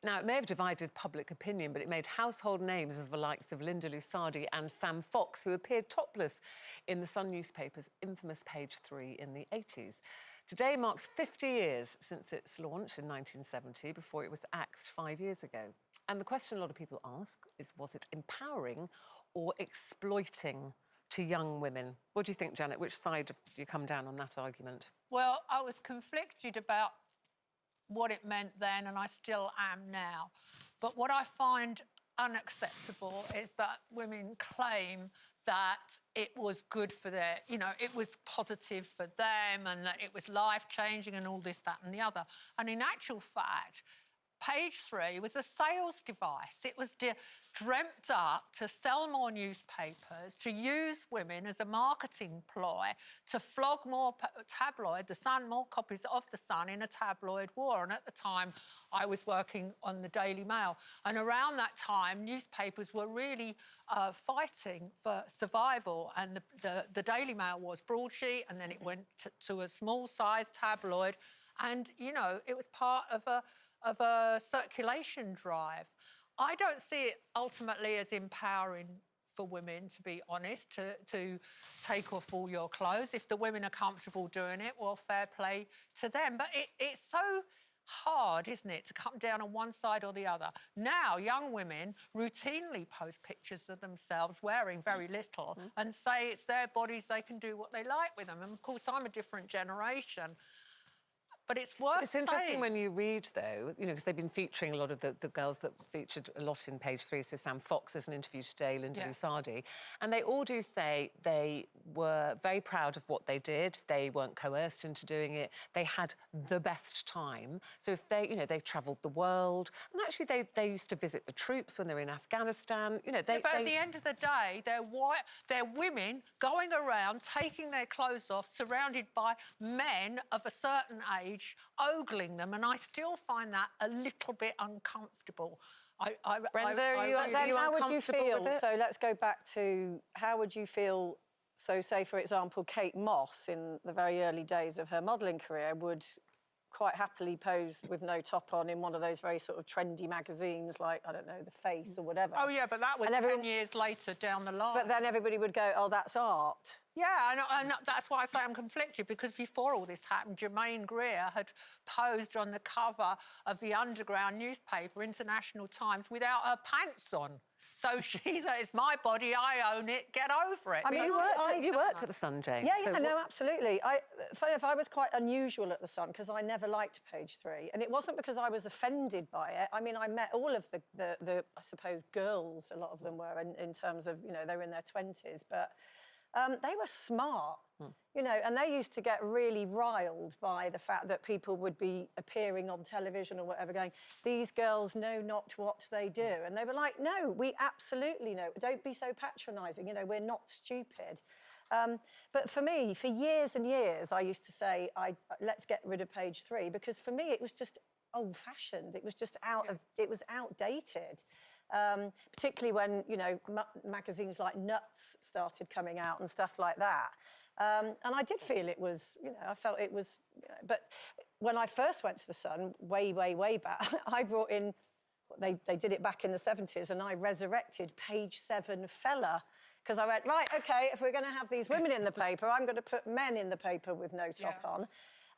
Now, it may have divided public opinion, but it made household names of the likes of Lusardi and Sam Fox, who appeared topless in the Sun newspaper's infamous Page 3 in the 80s. Today marks 50 years since its launch in 1970, before it was axed 5 years ago. And the question a lot of people ask is, was it empowering or exploiting to young women? What do you think, Janet? Which side do you come down on that argument? Well, I was conflicted about what it meant then, and I still am now. But what I find unacceptable is that women claim that it was good for their, it was positive for them and that it was life-changing and all this, that and the other. And in actual fact, Page 3 was a sales device. It was dreamt up to sell more newspapers, to use women as a marketing ploy, to flog more The Sun, more copies of The Sun in a tabloid war. And at the time, I was working on the Daily Mail. And around that time, newspapers were really fighting for survival. And the Daily Mail was broadsheet, and then it went to a small-sized tabloid. And, it was part of a circulation drive. I don't see it ultimately as empowering for women, to be honest, to take off all your clothes. If the women are comfortable doing it, well, fair play to them. But it's so hard, isn't it, to come down on one side or the other. Now, young women routinely post pictures of themselves wearing very little and say it's their bodies, they can do what they like with them. And, of course, I'm a different generation. But it's worth It's interesting saying. when you read, though, because they've been featuring a lot of the girls that featured a lot in Page 3. So Sam Fox is an interview today, Linda Lusardi. And they all do say they were very proud of what they did. They weren't coerced into doing it. They had the best time. So if they, they travelled the world. And actually, they used to visit the troops when they were in Afghanistan. But at the end of the day, they're women going around, taking their clothes off, surrounded by men of a certain age, ogling them, and I still find that a little bit uncomfortable. Brenda, are you how would you feel? with it? So let's go back to how would you feel? So, say for example, Kate Moss in the very early days of her modelling career would quite happily pose with no top on in one of those very sort of trendy magazines like, I don't know, The Face or whatever. Oh, yeah, but that was 10 years later down the line. But then everybody would go, oh, that's art. Yeah, and that's why I say I'm conflicted, because before all this happened, Germaine Greer had posed on the cover of the underground newspaper, International Times, without her pants on. So she said, it's my body, I own it, get over it. I mean, you worked at the Sun, Jane. Yeah, no, absolutely. Funny enough, I was quite unusual at the Sun because I never liked Page 3, and it wasn't because I was offended by it. I mean, I met all of the I suppose, girls, a lot of them were, in terms of, they were in their 20s, but they were smart. And they used to get really riled by the fact that people would be appearing on television or whatever going, these girls know not what they do. And they were like, no, we absolutely know. Don't be so patronising, we're not stupid. But for me, for years and years, I used to say, let's get rid of Page 3, because for me, it was just old-fashioned. It was just it was outdated. Particularly when, magazines like Nuts started coming out and stuff like that. And I did feel it was, I felt it was... But when I first went to the Sun, way, way, way back, I brought in... They did it back in the 70s, and I resurrected Page 7 fella, because I went, right, OK, if we're going to have these women in the paper, I'm going to put men in the paper with no top on.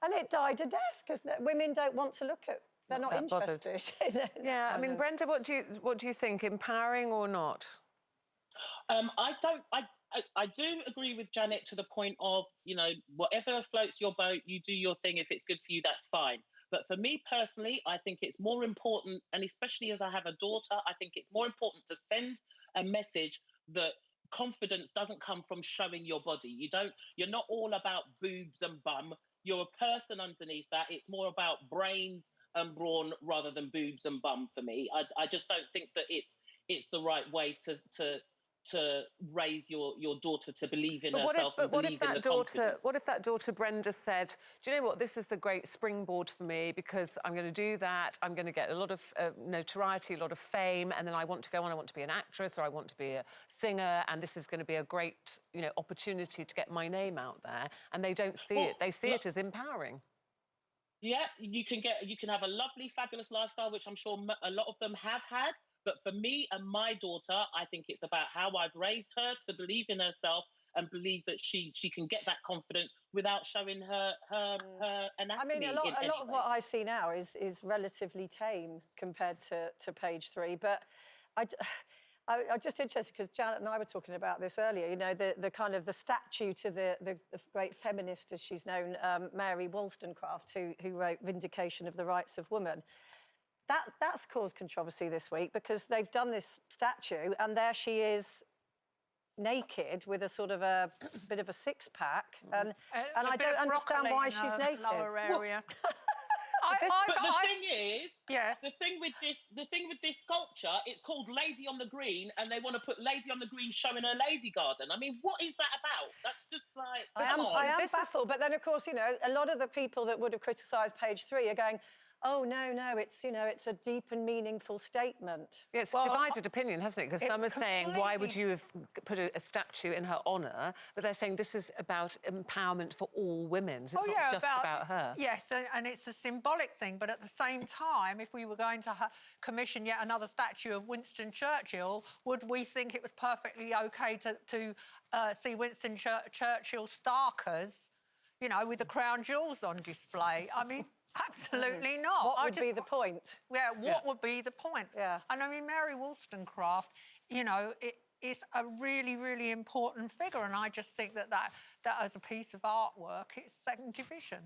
And it died a death, because women don't want to look at... They're not interested. Yeah, I mean, Brenda, what do you think? Empowering or not? I do agree with Janet to the point of, whatever floats your boat, you do your thing. If it's good for you, that's fine. But for me personally, I think it's more important, and especially as I have a daughter, I think it's more important to send a message that confidence doesn't come from showing your body. You're not all about boobs and bum. You're a person underneath that. It's more about brains and brawn rather than boobs and bum for me. I just don't think that it's the right way to raise your daughter to believe in herself and believe in the confidence. What if that daughter Brenda said, do you know what, this is the great springboard for me, because I'm going to do that, I'm going to get a lot of notoriety, a lot of fame, and then I want to go on, I want to be an actress or I want to be a singer, and this is going to be a great, opportunity to get my name out there, and they don't see it. They see it as empowering. Yeah, you can have a lovely, fabulous lifestyle, which I'm sure a lot of them have had. But for me and my daughter, I think it's about how I've raised her to believe in herself and believe that she can get that confidence without showing her I mean, anatomy a lot, in a any lot of way. what I see now is relatively tame compared to page 3. But I, I'm just interested because Janet and I were talking about this earlier. You know, the kind of the statue to the great feminist, as she's known, Mary Wollstonecraft, who wrote *Vindication of the Rights of Woman*. That's caused controversy this week because they've done this statue and there she is, naked with a sort of a bit of a six-pack, and I don't understand why she's naked. Lower area. But the thing is, yes. the thing with this sculpture, it's called Lady on the Green, and they want to put Lady on the Green showing her lady garden. I mean, what is that about? That's just like, I am baffled, but then of course, you know, a lot of the people that would have criticised page 3 are going, oh no, it's, you know, it's a deep and meaningful statement. Yeah, it's divided opinion, hasn't it? Because some are saying, why would you have put a statue in her honour? But they're saying this is about empowerment for all women. It's not just about her. Yes, and it's a symbolic thing. But at the same time, if we were going to commission yet another statue of Winston Churchill, would we think it was perfectly OK to see Winston Churchill starkers, you know, with the crown jewels on display? I mean... Absolutely not. What would be the point? Yeah, what would be the point? Yeah. And I mean, Mary Wollstonecraft, you know, it is a really, really important figure, and I just think that as a piece of artwork, it's second division.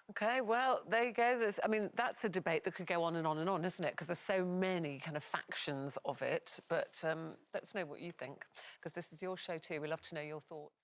OK, well, there you go. I mean, that's a debate that could go on and on and on, isn't it? Because there's so many kind of factions of it. But let's know what you think, because this is your show too. We'd love to know your thoughts.